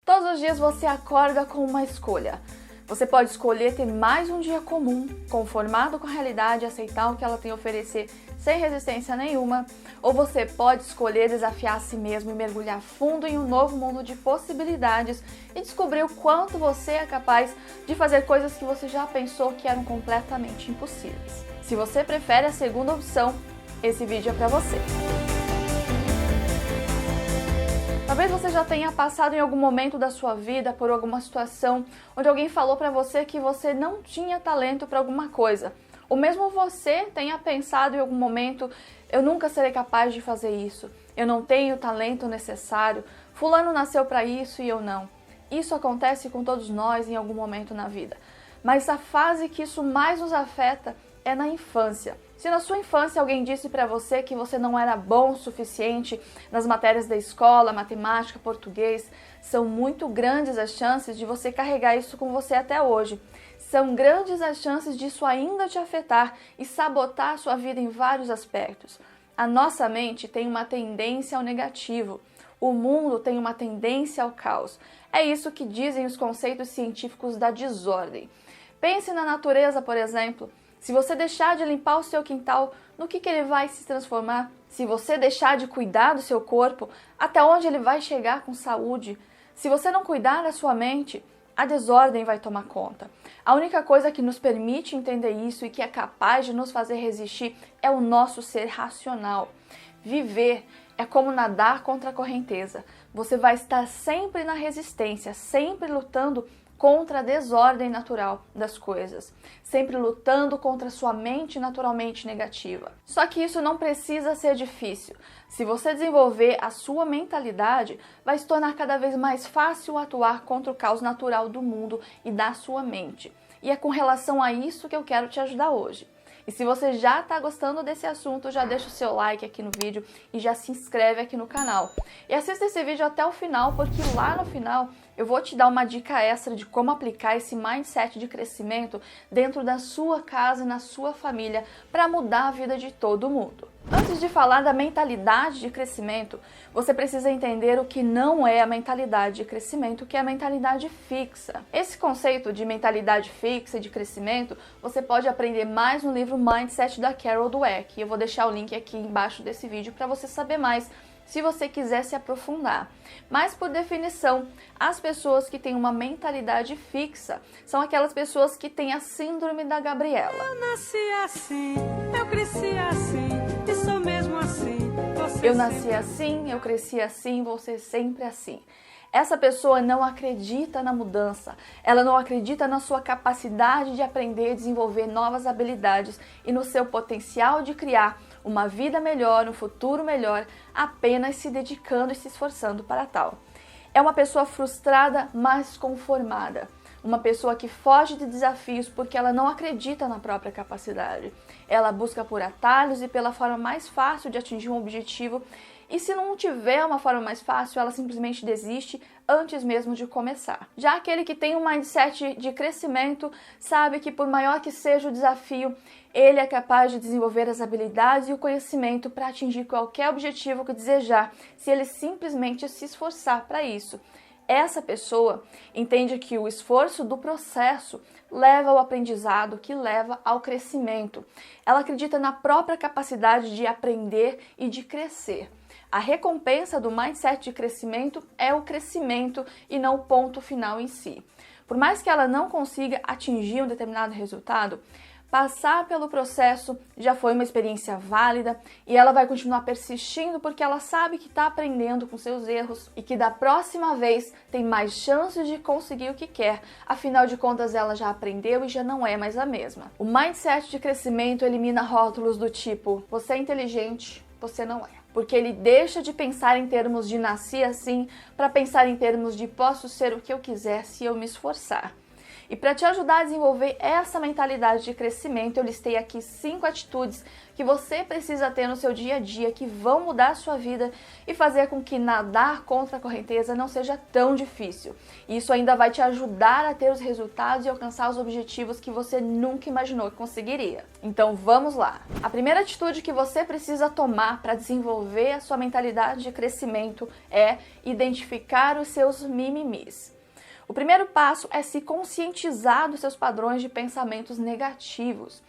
Todos os dias você acorda com uma escolha. Você pode escolher ter mais um dia comum, conformado com a realidade, aceitar o que ela tem a oferecer sem resistência nenhuma, ou você pode escolher desafiar a si mesmo e mergulhar fundo em um novo mundo de possibilidades e descobrir o quanto você é capaz de fazer coisas que você já pensou que eram completamente impossíveis. Se você prefere a segunda opção, esse vídeo é para você. Talvez você já tenha passado em algum momento da sua vida por alguma situação onde alguém falou para você que você não tinha talento para alguma coisa. Ou mesmo você tenha pensado em algum momento, eu nunca serei capaz de fazer isso, eu não tenho o talento necessário, fulano nasceu para isso e eu não. Isso acontece com todos nós em algum momento na vida. Mas a fase que isso mais nos afeta é na infância. Se na sua infância alguém disse para você que você não era bom o suficiente nas matérias da escola, matemática, português, são muito grandes as chances de você carregar isso com você até hoje. São grandes as chances disso ainda te afetar e sabotar a sua vida em vários aspectos. A nossa mente tem uma tendência ao negativo. O mundo tem uma tendência ao caos. É isso que dizem os conceitos científicos da desordem. Pense na natureza, por exemplo. Se você deixar de limpar o seu quintal, no que ele vai se transformar? Se você deixar de cuidar do seu corpo, até onde ele vai chegar com saúde? Se você não cuidar da sua mente, a desordem vai tomar conta. A única coisa que nos permite entender isso e que é capaz de nos fazer resistir é o nosso ser racional. Viver é como nadar contra a correnteza. Você vai estar sempre na resistência, sempre lutando contra a desordem natural das coisas, sempre lutando contra a sua mente naturalmente negativa. Só que isso não precisa ser difícil. Se você desenvolver a sua mentalidade, vai se tornar cada vez mais fácil atuar contra o caos natural do mundo e da sua mente. E é com relação a isso que eu quero te ajudar hoje. E se você já está gostando desse assunto, já deixa o seu like aqui no vídeo e já se inscreve aqui no canal. E assista esse vídeo até o final, porque lá no final eu vou te dar uma dica extra de como aplicar esse mindset de crescimento dentro da sua casa e na sua família para mudar a vida de todo mundo. Antes de falar da mentalidade de crescimento, você precisa entender o que não é a mentalidade de crescimento, que é a mentalidade fixa. Esse conceito de mentalidade fixa e de crescimento, você pode aprender mais no livro Mindset da Carol Dweck. Eu vou deixar o link aqui embaixo desse vídeo para você saber mais, se você quiser se aprofundar. Mas, por definição, as pessoas que têm uma mentalidade fixa são aquelas pessoas que têm a síndrome da Gabriela. Eu nasci assim, eu cresci assim, e sou mesmo assim. Eu nasci assim, eu cresci assim, vou ser sempre assim. Essa pessoa não acredita na mudança, ela não acredita na sua capacidade de aprender e desenvolver novas habilidades e no seu potencial de criar uma vida melhor, um futuro melhor, apenas se dedicando e se esforçando para tal. É uma pessoa frustrada, mas conformada. Uma pessoa que foge de desafios porque ela não acredita na própria capacidade. Ela busca por atalhos e pela forma mais fácil de atingir um objetivo. E se não tiver uma forma mais fácil, ela simplesmente desiste antes mesmo de começar. Já aquele que tem um mindset de crescimento sabe que por maior que seja o desafio, ele é capaz de desenvolver as habilidades e o conhecimento para atingir qualquer objetivo que desejar, se ele simplesmente se esforçar para isso. Essa pessoa entende que o esforço do processo leva ao aprendizado, que leva ao crescimento. Ela acredita na própria capacidade de aprender e de crescer. A recompensa do mindset de crescimento é o crescimento e não o ponto final em si. Por mais que ela não consiga atingir um determinado resultado, passar pelo processo já foi uma experiência válida e ela vai continuar persistindo porque ela sabe que está aprendendo com seus erros e que da próxima vez tem mais chances de conseguir o que quer. Afinal de contas, ela já aprendeu e já não é mais a mesma. O mindset de crescimento elimina rótulos do tipo: você é inteligente, você não é. Porque ele deixa de pensar em termos de nasci assim para pensar em termos de posso ser o que eu quiser se eu me esforçar. E para te ajudar a desenvolver essa mentalidade de crescimento, eu listei aqui 5 atitudes que você precisa ter no seu dia a dia que vão mudar a sua vida e fazer com que nadar contra a correnteza não seja tão difícil. E isso ainda vai te ajudar a ter os resultados e alcançar os objetivos que você nunca imaginou que conseguiria. Então vamos lá! A primeira atitude que você precisa tomar para desenvolver a sua mentalidade de crescimento é identificar os seus mimimis. O primeiro passo é se conscientizar dos seus padrões de pensamentos negativos.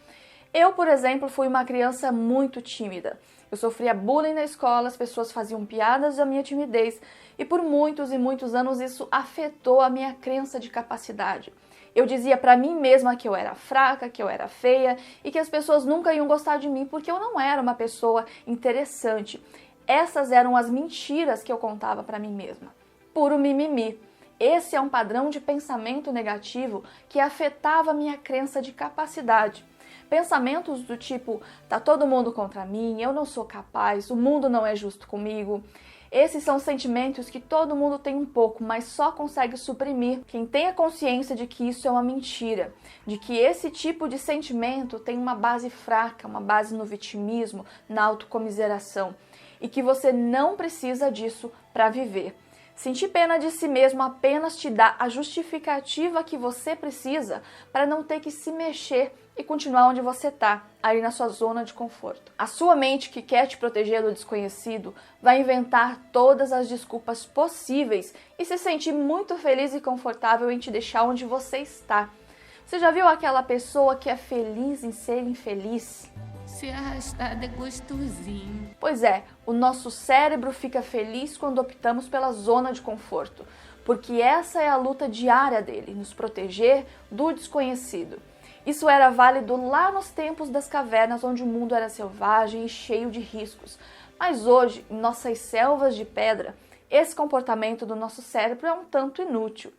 Eu, por exemplo, fui uma criança muito tímida. Eu sofria bullying na escola, as pessoas faziam piadas da minha timidez e por muitos e muitos anos isso afetou a minha crença de capacidade. Eu dizia para mim mesma que eu era fraca, que eu era feia e que as pessoas nunca iam gostar de mim porque eu não era uma pessoa interessante. Essas eram as mentiras que eu contava para mim mesma. Puro mimimi. Esse é um padrão de pensamento negativo que afetava a minha crença de capacidade. Pensamentos do tipo, tá todo mundo contra mim, eu não sou capaz, o mundo não é justo comigo. Esses são sentimentos que todo mundo tem um pouco, mas só consegue suprimir quem tem a consciência de que isso é uma mentira, de que esse tipo de sentimento tem uma base fraca, uma base no vitimismo, na autocomiseração, e que você não precisa disso para viver. Sentir pena de si mesmo apenas te dá a justificativa que você precisa para não ter que se mexer e continuar onde você está, aí na sua zona de conforto. A sua mente, que quer te proteger do desconhecido, vai inventar todas as desculpas possíveis e se sentir muito feliz e confortável em te deixar onde você está. Você já viu aquela pessoa que é feliz em ser infeliz? Ser arrastada é gostosinho. Pois é, o nosso cérebro fica feliz quando optamos pela zona de conforto, porque essa é a luta diária dele, nos proteger do desconhecido. Isso era válido lá nos tempos das cavernas, onde o mundo era selvagem e cheio de riscos. Mas hoje, em nossas selvas de pedra, esse comportamento do nosso cérebro é um tanto inútil.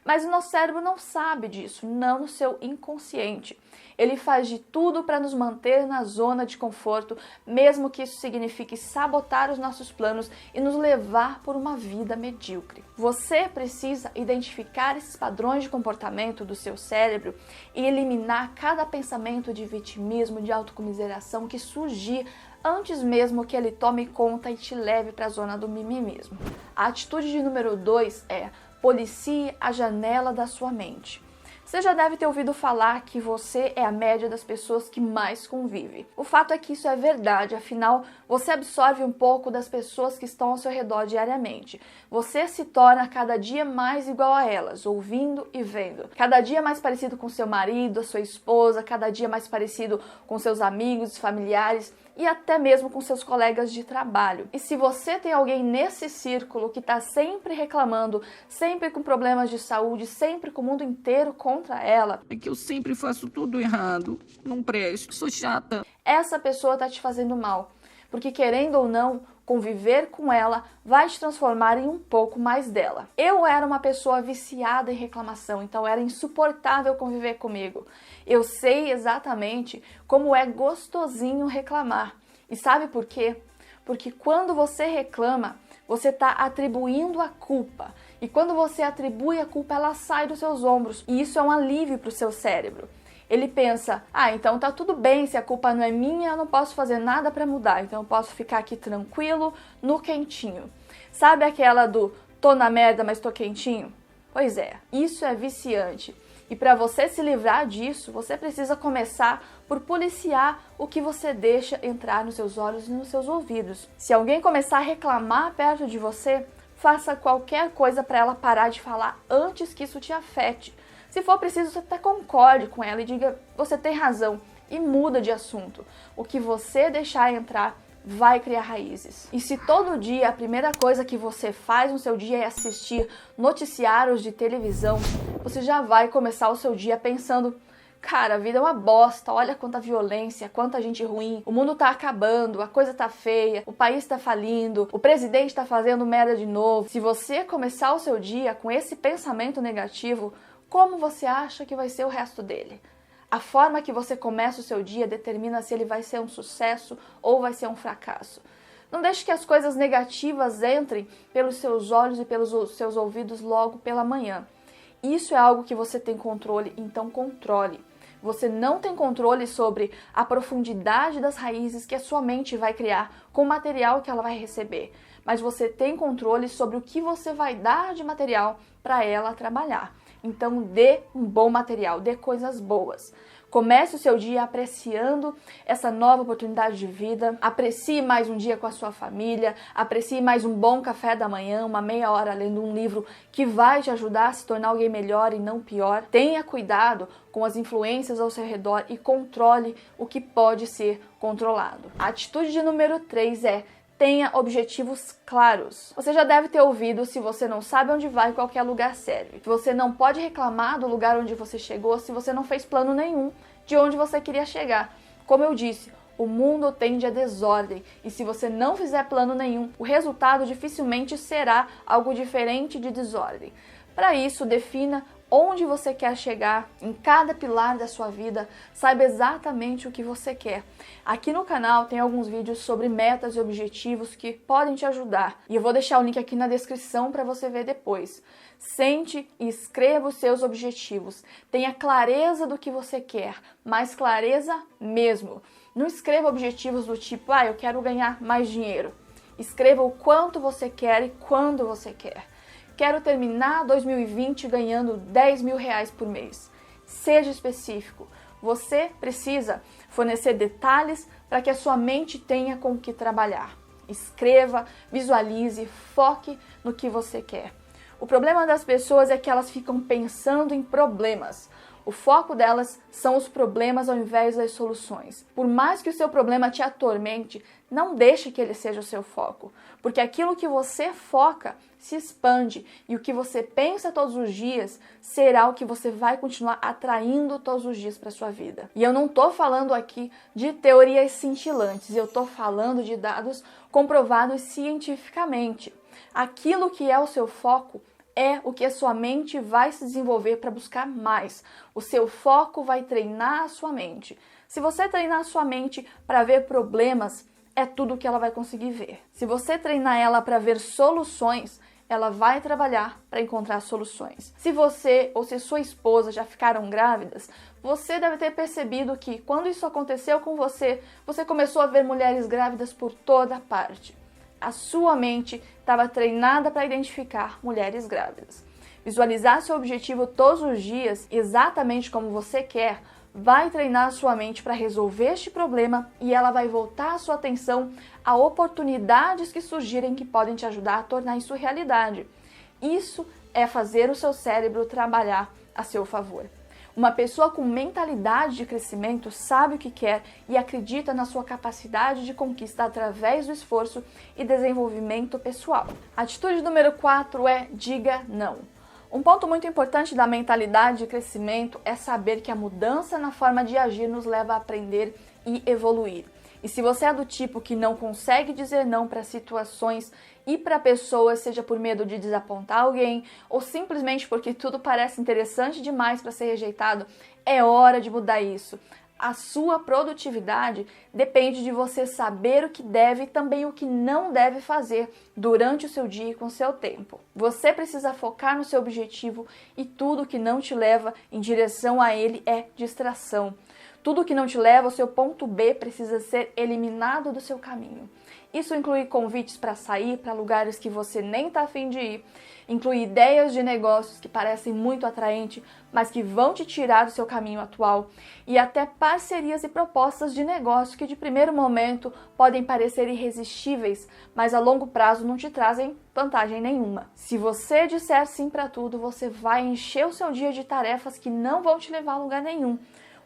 Mas o nosso cérebro não sabe disso, não no seu inconsciente. Ele faz de tudo para nos manter na zona de conforto, mesmo que isso signifique sabotar os nossos planos e nos levar por uma vida medíocre. Você precisa identificar esses padrões de comportamento do seu cérebro e eliminar cada pensamento de vitimismo, de autocomiseração que surgir antes mesmo que ele tome conta e te leve para a zona do mimimismo. A atitude de número 2 é: policie a janela da sua mente. Você já deve ter ouvido falar que você é a média das pessoas que mais convive. O fato é que isso é verdade, afinal, você absorve um pouco das pessoas que estão ao seu redor diariamente. Você se torna cada dia mais igual a elas, ouvindo e vendo. Cada dia mais parecido com seu marido, a sua esposa, cada dia mais parecido com seus amigos e familiares e até mesmo com seus colegas de trabalho. E se você tem alguém nesse círculo que está sempre reclamando, sempre com problemas de saúde, sempre com o mundo inteiro contra ela, É que eu sempre faço tudo errado, não presto, sou chata. essa pessoa está te fazendo mal. Porque querendo ou não, conviver com ela vai te transformar em um pouco mais dela. Eu era uma pessoa viciada em reclamação, então era insuportável conviver comigo. Eu sei exatamente como é gostosinho reclamar. E sabe por quê? Porque quando você reclama, você está atribuindo a culpa. E quando você atribui a culpa, ela sai dos seus ombros. E isso é um alívio para o seu cérebro. Ele pensa, então tá tudo bem, se a culpa não é minha, eu não posso fazer nada para mudar, então eu posso ficar aqui tranquilo, no quentinho. Sabe aquela do tô na merda, mas tô quentinho? Pois é, isso é viciante. E para você se livrar disso, você precisa começar por policiar o que você deixa entrar nos seus olhos e nos seus ouvidos. Se alguém começar a reclamar perto de você, faça qualquer coisa para ela parar de falar antes que isso te afete. Se for preciso, você até concorde com ela e diga, você tem razão, e muda de assunto. O que você deixar entrar vai criar raízes. E se todo dia a primeira coisa que você faz no seu dia é assistir noticiários de televisão, você já vai começar o seu dia pensando, cara, a vida é uma bosta, olha quanta violência, quanta gente ruim, o mundo tá acabando, a coisa tá feia, o país tá falindo, o presidente tá fazendo merda de novo. Se você começar o seu dia com esse pensamento negativo, como você acha que vai ser o resto dele? A forma que você começa o seu dia determina se ele vai ser um sucesso ou vai ser um fracasso. Não deixe que as coisas negativas entrem pelos seus olhos e pelos seus ouvidos logo pela manhã. Isso é algo que você tem controle, então controle. Você não tem controle sobre a profundidade das raízes que a sua mente vai criar com o material que ela vai receber, mas você tem controle sobre o que você vai dar de material para ela trabalhar. Então dê um bom material, dê coisas boas. Comece o seu dia apreciando essa nova oportunidade de vida, aprecie mais um dia com a sua família, aprecie mais um bom café da manhã, uma meia hora lendo um livro que vai te ajudar a se tornar alguém melhor e não pior. Tenha cuidado com as influências ao seu redor e controle o que pode ser controlado. A atitude de número 3 é: tenha objetivos claros. Você já deve ter ouvido: se você não sabe onde vai, qualquer lugar serve. Você não pode reclamar do lugar onde você chegou se você não fez plano nenhum de onde você queria chegar. Como eu disse, o mundo tende à desordem e se você não fizer plano nenhum, o resultado dificilmente será algo diferente de desordem. Para isso, defina onde você quer chegar em cada pilar da sua vida, saiba exatamente o que você quer. Aqui no canal tem alguns vídeos sobre metas e objetivos que podem te ajudar e eu vou deixar o link aqui na descrição para você ver depois. Sente e escreva os seus objetivos. Tenha clareza do que você quer, mais clareza mesmo. Não escreva objetivos do tipo: eu quero ganhar mais dinheiro. Escreva o quanto você quer e quando você quer. Quero terminar 2020 ganhando 10 mil reais por mês. Seja específico. Você precisa fornecer detalhes para que a sua mente tenha com o que trabalhar. Escreva, visualize, foque no que você quer. O problema das pessoas é que elas ficam pensando em problemas. O foco delas são os problemas ao invés das soluções. Por mais que o seu problema te atormente, não deixe que ele seja o seu foco, porque aquilo que você foca se expande e o que você pensa todos os dias será o que você vai continuar atraindo todos os dias para sua vida. E eu não estou falando aqui de teorias cintilantes, eu estou falando de dados comprovados cientificamente. Aquilo que é o seu foco é o que a sua mente vai se desenvolver para buscar mais. O seu foco vai treinar a sua mente. Se você treinar a sua mente para ver problemas, é tudo que ela vai conseguir ver. Se você treinar ela para ver soluções, ela vai trabalhar para encontrar soluções. Se você ou se sua esposa já ficaram grávidas, você deve ter percebido que quando isso aconteceu com você, você começou a ver mulheres grávidas por toda parte. A sua mente estava treinada para identificar mulheres grávidas. Visualizar seu objetivo todos os dias, exatamente como você quer, vai treinar a sua mente para resolver este problema e ela vai voltar a sua atenção a oportunidades que surgirem que podem te ajudar a tornar isso realidade. Isso é fazer o seu cérebro trabalhar a seu favor. Uma pessoa com mentalidade de crescimento sabe o que quer e acredita na sua capacidade de conquista através do esforço e desenvolvimento pessoal. Atitude número 4 é: diga não. Um ponto muito importante da mentalidade de crescimento é saber que a mudança na forma de agir nos leva a aprender e evoluir. E se você é do tipo que não consegue dizer não para situações e para pessoas, seja por medo de desapontar alguém ou simplesmente porque tudo parece interessante demais para ser rejeitado, é hora de mudar isso. A sua produtividade depende de você saber o que deve e também o que não deve fazer durante o seu dia e com o seu tempo. Você precisa focar no seu objetivo e tudo que não te leva em direção a ele é distração. Tudo que não te leva ao seu ponto B precisa ser eliminado do seu caminho. Isso inclui convites para sair para lugares que você nem está a fim de ir, inclui ideias de negócios que parecem muito atraentes, mas que vão te tirar do seu caminho atual, e até parcerias e propostas de negócio que de primeiro momento podem parecer irresistíveis, mas a longo prazo não te trazem vantagem nenhuma. Se você disser sim para tudo, você vai encher o seu dia de tarefas que não vão te levar a lugar nenhum.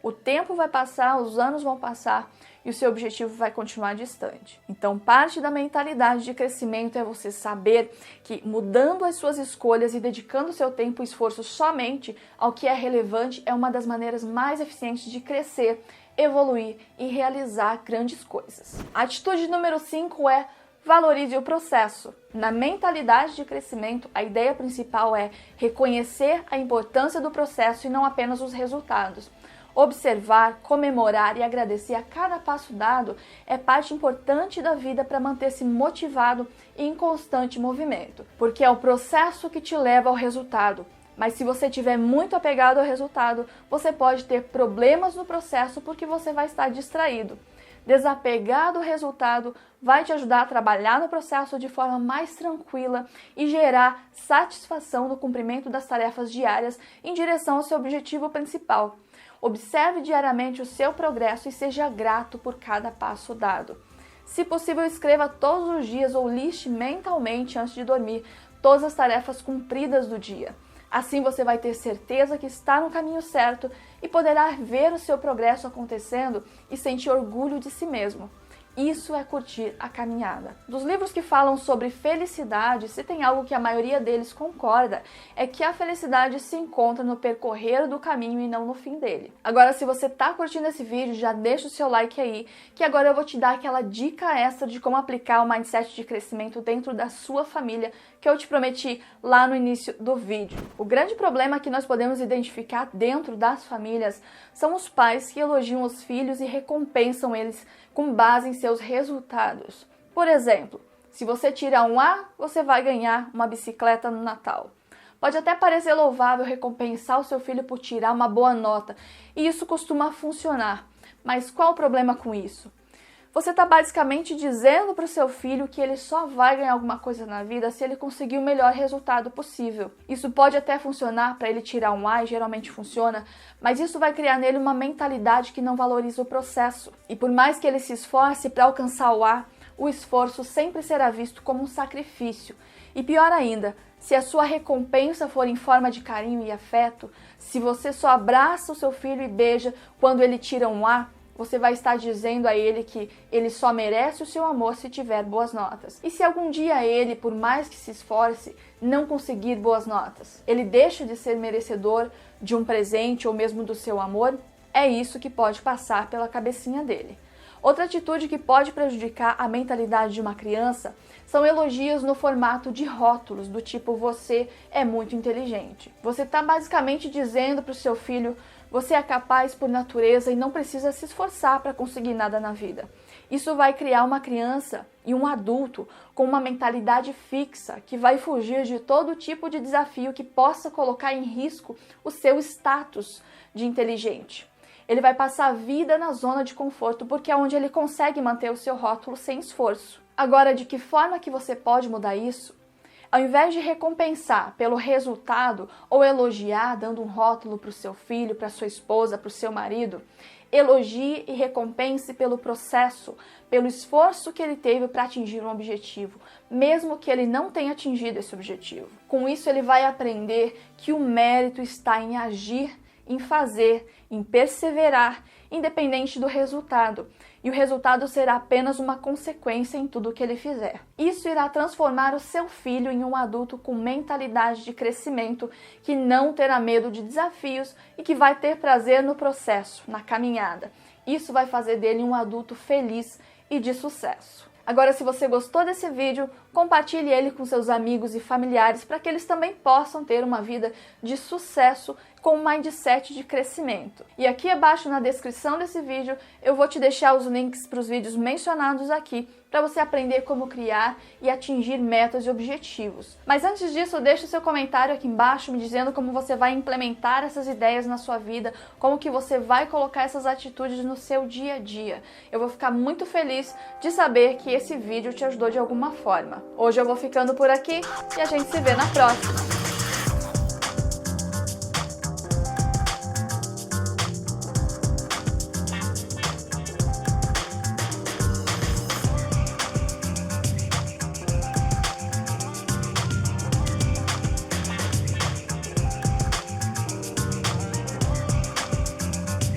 O tempo vai passar, os anos vão passar e o seu objetivo vai continuar distante. Então, parte da mentalidade de crescimento é você saber que mudando as suas escolhas e dedicando seu tempo e esforço somente ao que é relevante é uma das maneiras mais eficientes de crescer, evoluir e realizar grandes coisas. A atitude número 5 é: valorize o processo. Na mentalidade de crescimento, a ideia principal é reconhecer a importância do processo e não apenas os resultados. Observar, comemorar e agradecer a cada passo dado é parte importante da vida para manter-se motivado e em constante movimento, porque é o processo que te leva ao resultado Mas se você estiver muito apegado ao resultado, você pode ter problemas no processo porque você vai estar distraído. Desapegar do resultado vai te ajudar a trabalhar no processo de forma mais tranquila e gerar satisfação no cumprimento das tarefas diárias em direção ao seu objetivo principal. Observe diariamente o seu progresso e seja grato por cada passo dado. Se possível, escreva todos os dias ou liste mentalmente antes de dormir todas as tarefas cumpridas do dia. Assim você vai ter certeza que está no caminho certo e poderá ver o seu progresso acontecendo e sentir orgulho de si mesmo. Isso é curtir a caminhada. Dos livros que falam sobre felicidade, se tem algo que a maioria deles concorda, é que a felicidade se encontra no percorrer do caminho e não no fim dele. Agora, se você está curtindo esse vídeo, já deixa o seu like aí, que agora eu vou te dar aquela dica extra de como aplicar o mindset de crescimento dentro da sua família, que eu te prometi lá no início do vídeo. O grande problema que nós podemos identificar dentro das famílias são os pais que elogiam os filhos e recompensam eles com base em seus resultados. Por exemplo, se você tirar um A, você vai ganhar uma bicicleta no Natal. Pode até parecer louvável recompensar o seu filho por tirar uma boa nota, e isso costuma funcionar. Mas qual o problema com isso? Você está basicamente dizendo para o seu filho que ele só vai ganhar alguma coisa na vida se ele conseguir o melhor resultado possível. Isso pode até funcionar para ele tirar um A, e geralmente funciona, mas isso vai criar nele uma mentalidade que não valoriza o processo. E por mais que ele se esforce para alcançar o A, o esforço sempre será visto como um sacrifício. E pior ainda, se a sua recompensa for em forma de carinho e afeto, se você só abraça o seu filho e beija quando ele tira um A, você vai estar dizendo a ele que ele só merece o seu amor se tiver boas notas. E se algum dia ele, por mais que se esforce, não conseguir boas notas, ele deixa de ser merecedor de um presente ou mesmo do seu amor? É isso que pode passar pela cabecinha dele. Outra atitude que pode prejudicar a mentalidade de uma criança são elogios no formato de rótulos, do tipo você é muito inteligente. Você está basicamente dizendo para o seu filho: você é capaz por natureza e não precisa se esforçar para conseguir nada na vida. Isso vai criar uma criança e um adulto com uma mentalidade fixa, que vai fugir de todo tipo de desafio que possa colocar em risco o seu status de inteligente. Ele vai passar a vida na zona de conforto porque é onde ele consegue manter o seu rótulo sem esforço. Agora, de que forma que você pode mudar isso? Ao invés de recompensar pelo resultado ou elogiar dando um rótulo para o seu filho, para sua esposa, para o seu marido, elogie e recompense pelo processo, pelo esforço que ele teve para atingir um objetivo, mesmo que ele não tenha atingido esse objetivo. Com isso, ele vai aprender que o mérito está em agir, em fazer, em perseverar, independente do resultado. E o resultado será apenas uma consequência em tudo que ele fizer. Isso irá transformar o seu filho em um adulto com mentalidade de crescimento, que não terá medo de desafios e que vai ter prazer no processo, na caminhada. Isso vai fazer dele um adulto feliz e de sucesso. Agora, se você gostou desse vídeo, compartilhe ele com seus amigos e familiares para que eles também possam ter uma vida de sucesso com um mindset de crescimento. E aqui abaixo na descrição desse vídeo eu vou te deixar os links para os vídeos mencionados aqui para você aprender como criar e atingir metas e objetivos. Mas antes disso, deixe seu comentário aqui embaixo me dizendo como você vai implementar essas ideias na sua vida, como que você vai colocar essas atitudes no seu dia a dia. Eu vou ficar muito feliz de saber que esse vídeo te ajudou de alguma forma. Hoje eu vou ficando por aqui e a gente se vê na próxima.